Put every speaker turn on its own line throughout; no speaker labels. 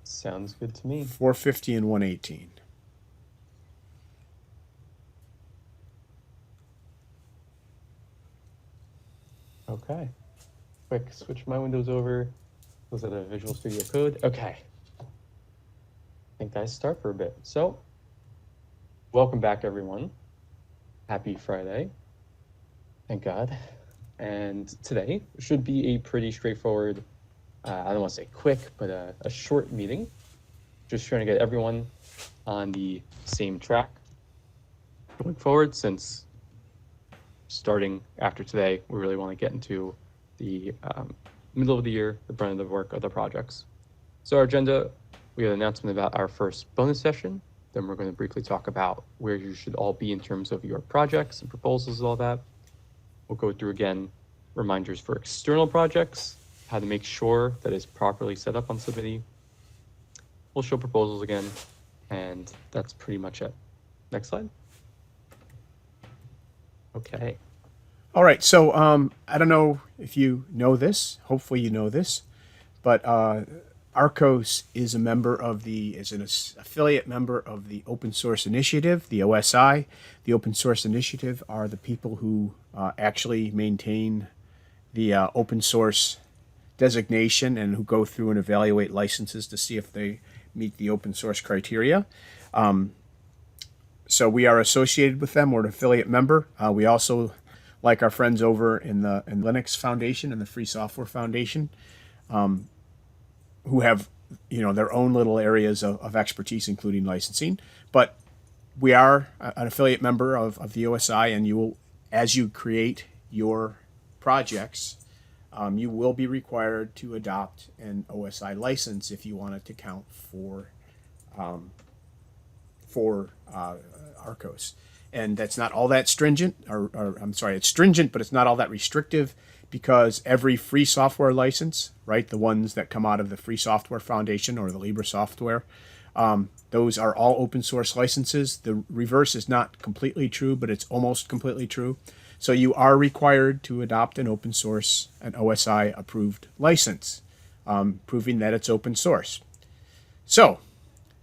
Sounds good to me.
450 and 118.
Okay. Quick, switch my windows over. Was it a Visual Studio Code? Okay. I think I start for a bit. So, welcome back, everyone. Happy Friday. Thank God. And today should be a pretty straightforward, I don't want to say quick, but a short meeting. Just trying to get everyone on the same track going forward, since starting after today, we really want to get into the middle of the year, the brunt of the work of the projects. So our agenda, we have an announcement about our first bonus session. Then we're going to briefly talk about where you should all be in terms of your projects and proposals and all that. We'll go through again reminders for external projects, how to make sure that it's properly set up on Submitee. We'll show proposals again, and that's pretty much it. Next slide. Okay.
All right, so I don't know if you know this. Hopefully you know this, but RCOS is an affiliate member of the Open Source Initiative, the OSI. The Open Source Initiative are the people who actually maintain the open source designation and who go through and evaluate licenses to see if they meet the open source criteria. So we are associated with them. We're an affiliate member. We also, like our friends over in the Linux Foundation and the Free Software Foundation, who have their own little areas of expertise, including licensing. But we are an affiliate member of the OSI, and you will, as you create your projects, you will be required to adopt an OSI license if you want it to count for RCOS. And that's not all that stringent, it's stringent, but it's not all that restrictive, because every free software license, right, the ones that come out of the Free Software Foundation or the Libre software, those are all open source licenses. The reverse is not completely true, but it's almost completely true. So you are required to adopt an open source, an OSI approved license, proving that it's open source. So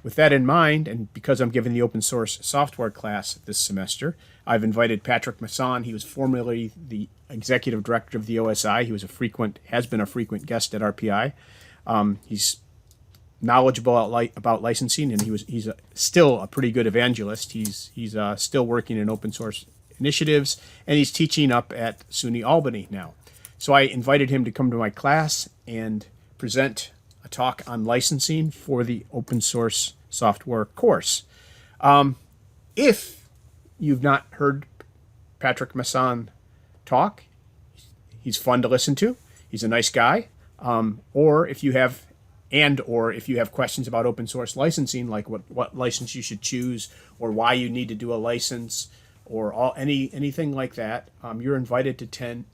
with that in mind, and because I'm giving the open source software class this semester, I've invited Patrick Masson. He was formerly the executive director of the OSI. He was has been a frequent guest at RPI. He's knowledgeable about licensing, and he's still a pretty good evangelist. He's still working in open source initiatives, and he's teaching up at SUNY Albany now. So I invited him to come to my class and present a talk on licensing for the open source software course. If you've not heard Patrick Masson talk, he's fun to listen to. He's a nice guy. Or if you have questions about open source licensing, like what license you should choose, or why you need to do a license, or anything like that, you're invited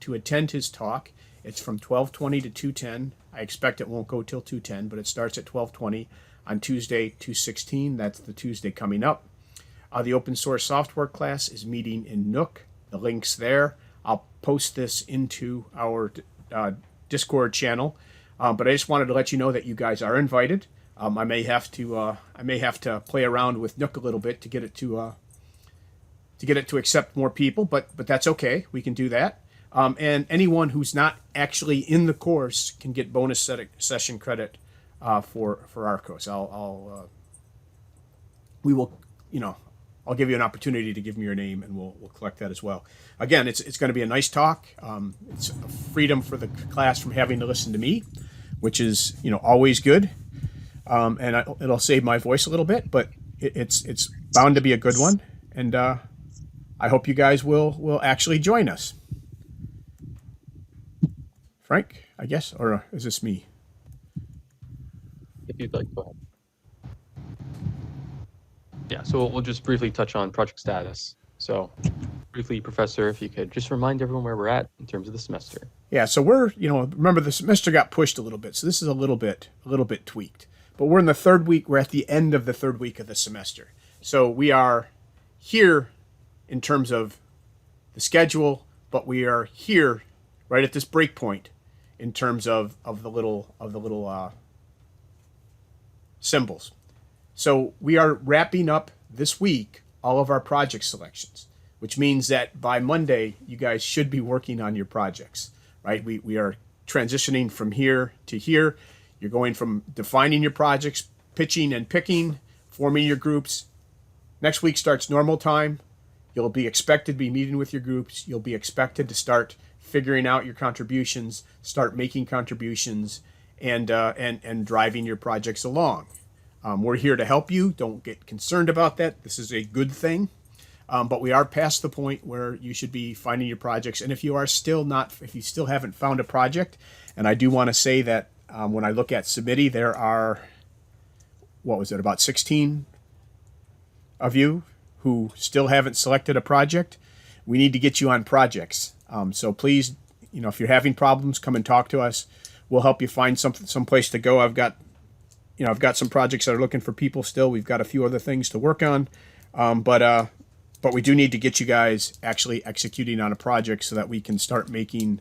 to attend his talk. It's from 12:20 to 2:10. I expect it won't go till 2:10, but it starts at 12:20 on Tuesday, 2/16. That's the Tuesday coming up. The open source software class is meeting in Nook. The link's there. I'll post this into our Discord channel. But I just wanted to let you know that you guys are invited. I may have to play around with Nook a little bit to get it to accept more people, but that's okay. We can do that. And anyone who's not actually in the course can get bonus session credit for RCOS. I'll give you an opportunity to give me your name, and we'll collect that as well. Again, it's going to be a nice talk. It's a freedom for the class from having to listen to me, which is always good. And it'll save my voice a little bit, but it's bound to be a good one. And I hope you guys will actually join us. Frank, I guess, or is this me?
If you'd like, go ahead. Yeah, so we'll just briefly touch on project status. So briefly, Professor, if you could just remind everyone where we're at in terms of the semester.
Yeah, so we're, remember the semester got pushed a little bit, so this is a little bit tweaked. But we're in the third week. We're at the end of the third week of the semester. So we are here in terms of the schedule, but we are here right at this break point in terms of the little symbols. So we are wrapping up this week all of our project selections, which means that by Monday, you guys should be working on your projects, right? We are transitioning from here to here. You're going from defining your projects, pitching and picking, forming your groups. Next week starts normal time. You'll be expected to be meeting with your groups. You'll be expected to start figuring out your contributions, start making contributions, and driving your projects along. We're here to help you. Don't get concerned about that. This is a good thing. But we are past the point where you should be finding your projects. And if you still haven't found a project, and I do want to say that when I look at Submiti, there are, about 16 of you who still haven't selected a project. We need to get you on projects. So please, if you're having problems, come and talk to us. We'll help you find some place to go. I've got some projects that are looking for people still. We've got a few other things to work on. But we do need to get you guys actually executing on a project so that we can start making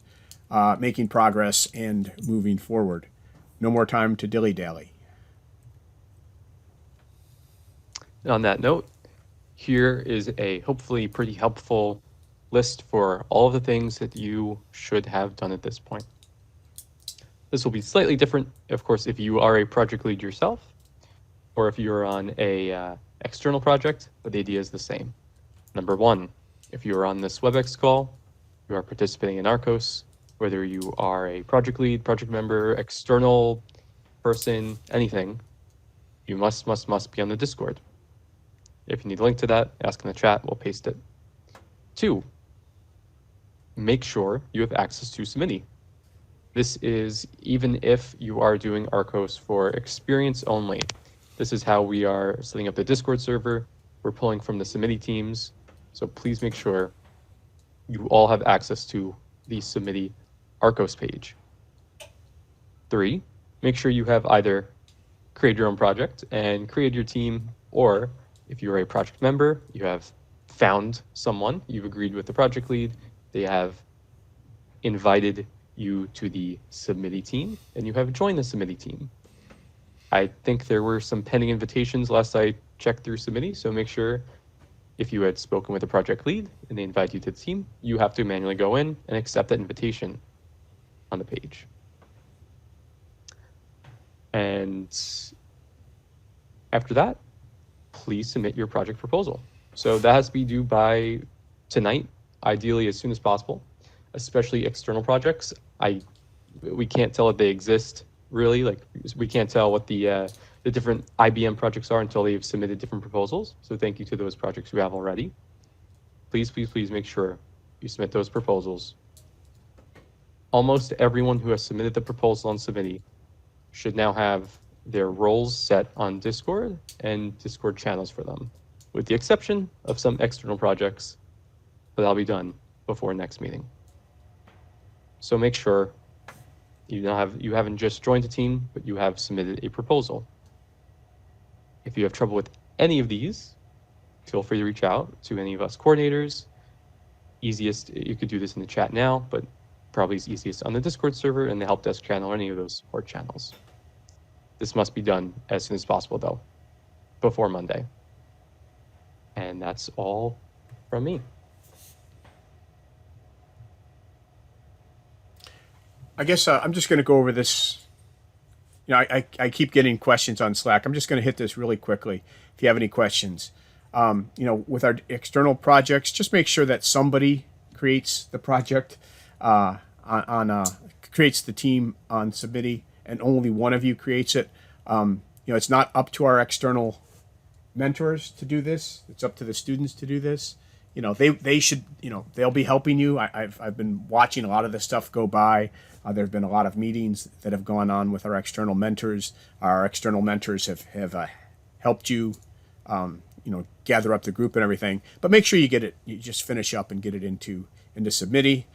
progress and moving forward. No more time to dilly-dally.
On that note, here is a hopefully pretty helpful list for all of the things that you should have done at this point. This will be slightly different, of course, if you are a project lead yourself, or if you're on a external project, but the idea is the same. Number one, if you are on this WebEx call, you are participating in RCOS, whether you are a project lead, project member, external person, anything, you must be on the Discord. If you need a link to that, ask in the chat, we'll paste it. 2, make sure you have access to Submiti. This is even if you are doing RCOS for experience only. This is how we are setting up the Discord server. We're pulling from the Submiti teams. So please make sure you all have access to the Submiti RCOS page. 3, make sure you have either created your own project and created your team, or if you're a project member, you have found someone, you've agreed with the project lead, they have invited you to the Submiti team, and you have joined the Submiti team. I think there were some pending invitations last I checked through Submiti, so make sure if you had spoken with the project lead and they invite you to the team, you have to manually go in and accept that invitation on the page. And after that, please submit your project proposal. So that has to be due by tonight, ideally as soon as possible, especially external projects. We can't tell if they exist, really. Like, we can't tell what the different IBM projects are until they've submitted different proposals. So thank you to those projects who have already. Please make sure you submit those proposals. Almost everyone who has submitted the proposal on Submiti should now have their roles set on Discord and Discord channels for them, with the exception of some external projects, but that'll be done before next meeting. So make sure you haven't just joined a team, but you have submitted a proposal. If you have trouble with any of these, feel free to reach out to any of us coordinators. Easiest, you could do this in the chat now, but probably is easiest on the Discord server and the help desk channel or any of those support channels. This must be done as soon as possible, though, before Monday. And that's all from me.
I guess I'm just going to go over this. I keep getting questions on Slack. I'm just going to hit this really quickly. If you have any questions, with our external projects, just make sure that somebody creates the project creates the team on Submiti, and only one of you creates it. It's not up to our external mentors to do this. It's up to the students to do this. They should, they'll be helping you. I've been watching a lot of this stuff go by. There have been a lot of meetings that have gone on with our external mentors. Our external mentors have helped you, gather up the group and everything. But make sure you get it. You just finish up and get it into Submiti.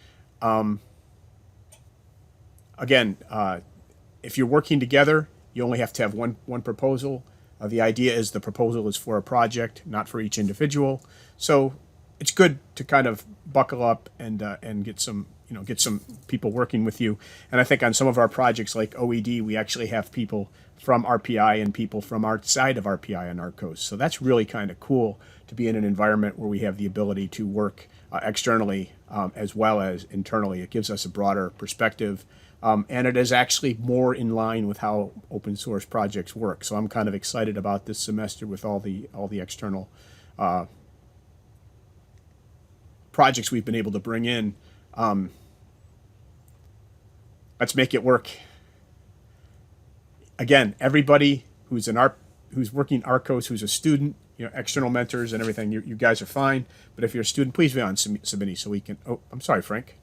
Again, if you're working together, you only have to have one proposal. The idea is the proposal is for a project, not for each individual. So it's good to kind of buckle up and get some people working with you. And I think on some of our projects like OED, we actually have people from RPI and people from outside of RPI and RCOS. So that's really kind of cool to be in an environment where we have the ability to work externally as well as internally. It gives us a broader perspective. And it is actually more in line with how open source projects work. So I'm kind of excited about this semester with all the external projects we've been able to bring in. Let's make it work. Again, everybody who's working RCOS, who's a student, external mentors and everything, you guys are fine. But if you're a student, please be on Submini so we can. Oh, I'm sorry, Frank.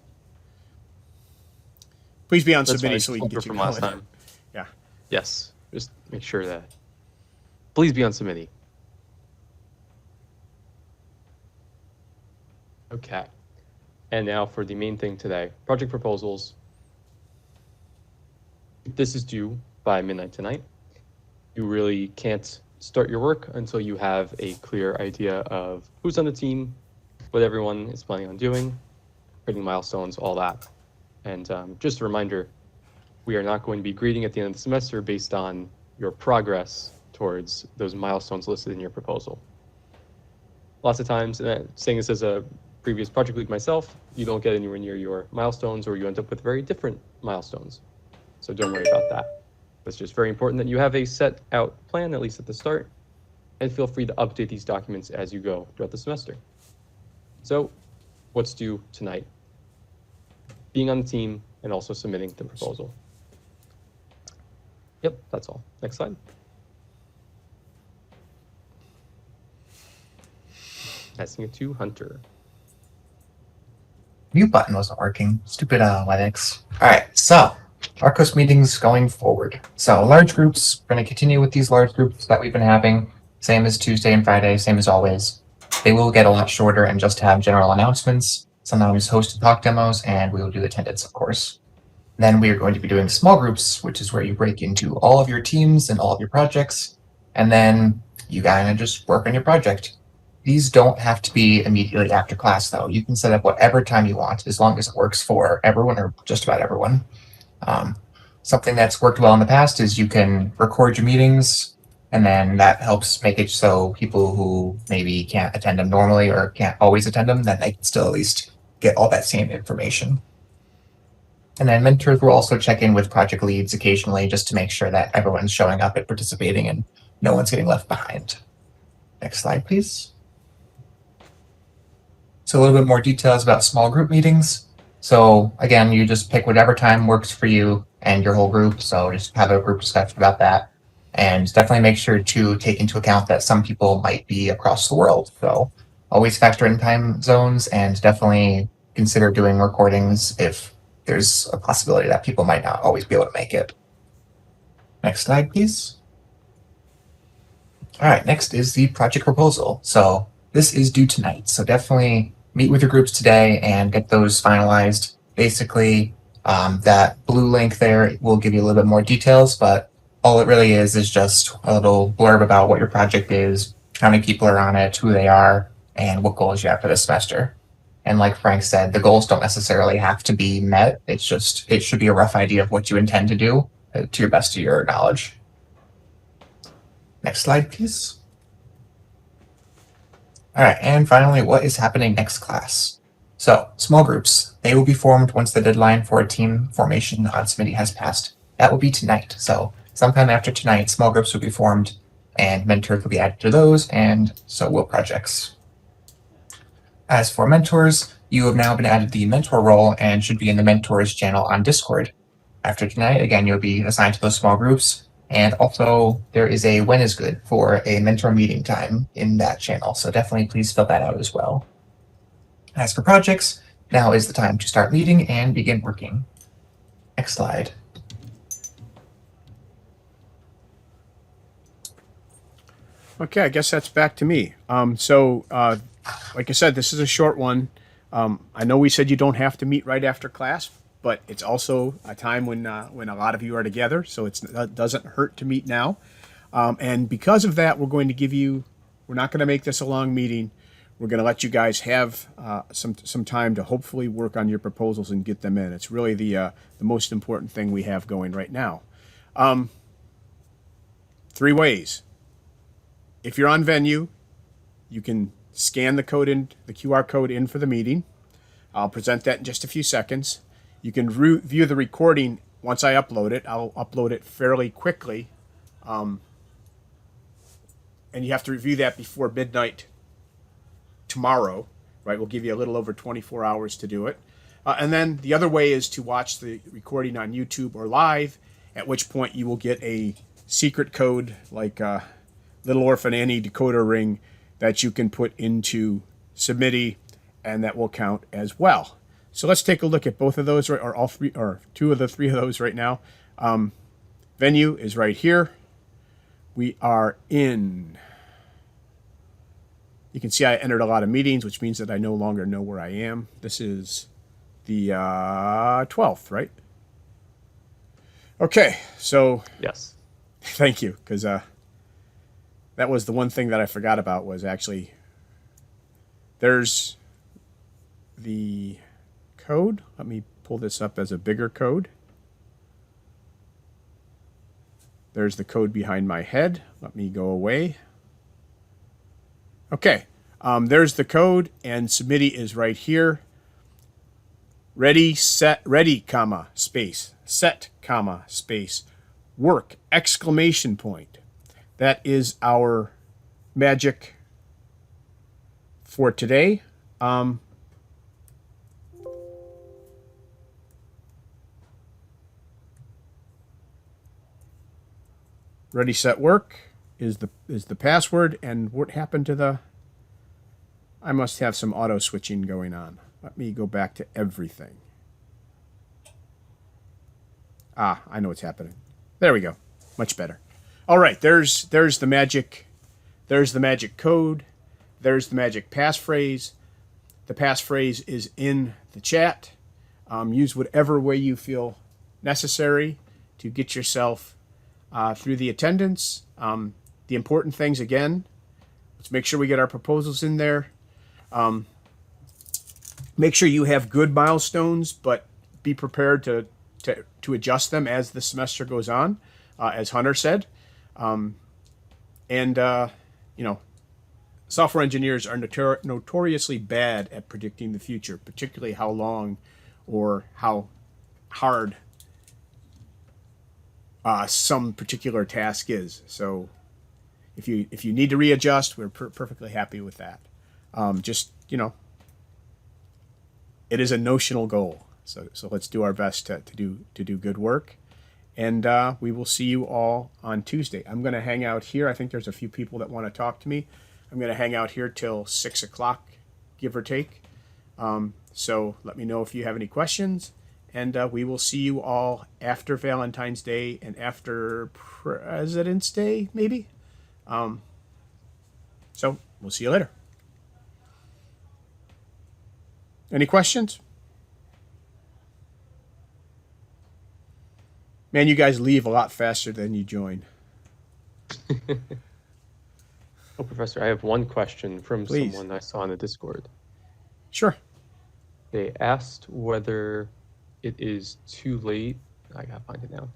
Please be on Submini so we can get you
from
going.
last time.
Yeah.
Yes, just make sure that. Please be on Submini. Okay. And now for the main thing today, project proposals. This is due by midnight tonight. You really can't start your work until you have a clear idea of who's on the team, what everyone is planning on doing, creating milestones, all that. And just a reminder, we are not going to be grading at the end of the semester based on your progress towards those milestones listed in your proposal. Lots of times, saying this as a previous project lead myself, you don't get anywhere near your milestones, or you end up with very different milestones. So don't worry about that. It's just very important that you have a set out plan, at least at the start, and feel free to update these documents as you go throughout the semester. So what's due tonight? Being on the team and also submitting the proposal. Yep, that's all. Next slide. Passing it to Hunter.
Mute button wasn't working. Stupid Linux. Alright, so RCOS meetings going forward. So large groups, we're going to continue with these large groups that we've been having. Same as Tuesday and Friday, same as always. They will get a lot shorter and just have general announcements, sometimes hosted talk demos, and we will do attendance, of course. Then we are going to be doing small groups, which is where you break into all of your teams and all of your projects, and then you kind of just work on your project. These don't have to be immediately after class, though. You can set up whatever time you want, as long as it works for everyone or just about everyone. Something that's worked well in the past is you can record your meetings, and then that helps make it so people who maybe can't attend them normally or can't always attend them, then they can still at least get all that same information. And then mentors will also check in with project leads occasionally just to make sure that everyone's showing up and participating and no one's getting left behind. Next slide, please. So a little bit more details about small group meetings. So again, you just pick whatever time works for you and your whole group. So just have a group discussion about that. And definitely make sure to take into account that some people might be across the world. So always factor in time zones and definitely consider doing recordings if there's a possibility that people might not always be able to make it. Next slide, please. All right, next is the project proposal. So this is due tonight. So definitely meet with your groups today and get those finalized. Basically, that blue link there will give you a little bit more details, but all it really is just a little blurb about what your project is, how many people are on it, who they are, and what goals you have for this semester. And like Frank said, the goals don't necessarily have to be met. It should be a rough idea of what you intend to do to your best of your knowledge. Next slide, please. All right, and finally, what is happening next class? So, small groups. They will be formed once the deadline for a team formation on Submini has passed. That will be tonight. So, sometime after tonight, small groups will be formed, and mentors will be added to those, and so will projects. As for mentors, you have now been added the mentor role and should be in the mentors channel on Discord. After tonight, again, you'll be assigned to those small groups. And also, there is a when is good for a mentor meeting time in that channel. So definitely please fill that out as well. As for projects, now is the time to start meeting and begin working. Next slide.
Okay, I guess that's back to me. Like I said, this is a short one. I know we said you don't have to meet right after class, but it's also a time when a lot of you are together, so it doesn't hurt to meet now. And because of that, we're not going to make this a long meeting. we're going to let you guys have some time to hopefully work on your proposals and get them in. It's really the most important thing we have going right now. 3 ways. If you're on Venue, you can scan the QR code in for the meeting. I'll present that in just a few seconds. You can view the recording once I upload it. I'll upload it fairly quickly. And you have to review that before midnight tomorrow, right? We'll give you a little over 24 hours to do it. And then the other way is to watch the recording on YouTube or live, at which point you will get a secret code like Little Orphan Annie decoder ring that you can put into Submiti, and that will count as well. So let's take a look at both of those, or all three, or 2 of the 3 of those right now. Venue is right here. We are in. You can see I entered a lot of meetings, which means that I no longer know where I am. This is the 12th, right? Okay, so
Yes.
thank you, because that was the one thing that I forgot about, was actually there's the code. Let me pull this up as a bigger code. There's the code behind my head. Let me go away. Okay, there's the code, and Submiti is right here. Ready, set, ready, comma, space, set, comma, space, work, exclamation point. That is our magic for today. Ready, set, work is the password. And what happened to the? I must have some auto switching going on. Let me go back to everything. Ah, I know what's happening. There we go. Much better. All right, there's the magic. There's the magic code. There's the magic passphrase. The passphrase is in the chat. Use whatever way you feel necessary to get yourself through the attendance. The important things, again, let's make sure we get our proposals in there. Make sure you have good milestones, but be prepared to adjust them as the semester goes on, as Hunter said. Software engineers are notoriously bad at predicting the future, particularly how long or how hard some particular task is. So if you need to readjust, we're perfectly happy with that. It is a notional goal. So let's do our best to do good work. And we will see you all on Tuesday. I'm going to hang out here. I think there's a few people that want to talk to me. I'm going to hang out here till 6 o'clock, give or take. So let me know if you have any questions. And we will see you all after Valentine's Day and after President's Day, maybe. So we'll see you later. Any questions? Man, you guys leave a lot faster than you join.
Oh, Professor, I have one question from
Please.
someone I saw in the Discord.
Sure.
They asked whether it is too late, I gotta find it now,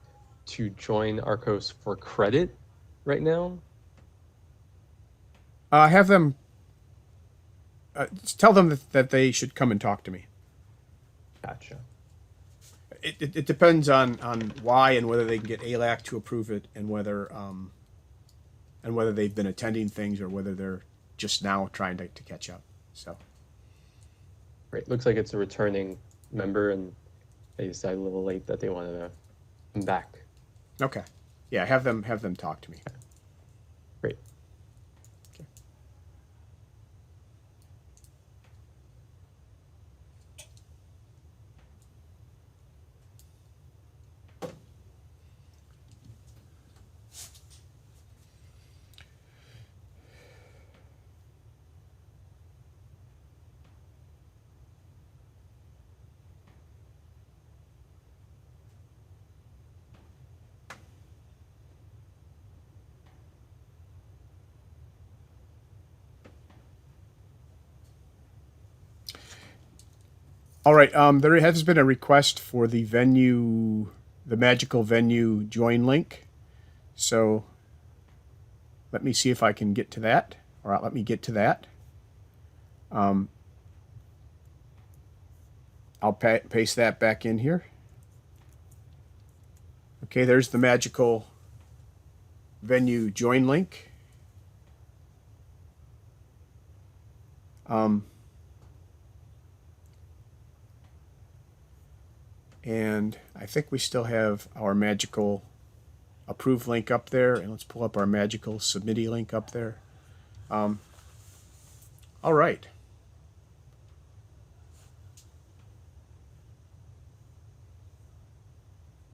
to join RCOS for credit right now.
Have them tell them that they should come and talk to me.
Gotcha.
It depends on why and whether they can get ALAC to approve it, and whether they've been attending things or whether they're just now trying to catch up. So
Great. Looks like it's a returning member, and they decided a little late that they wanted to come back.
okay, yeah, have them talk to me.
Great.
Okay. All right. There has been a request for the venue, the magical venue join link. So let me see if I can get to that. All right, let me get to that. I'll paste that back in here. Okay, there's the magical venue join link. And I think we still have our magical approve link up there. And let's pull up our magical submittee link up there. All right.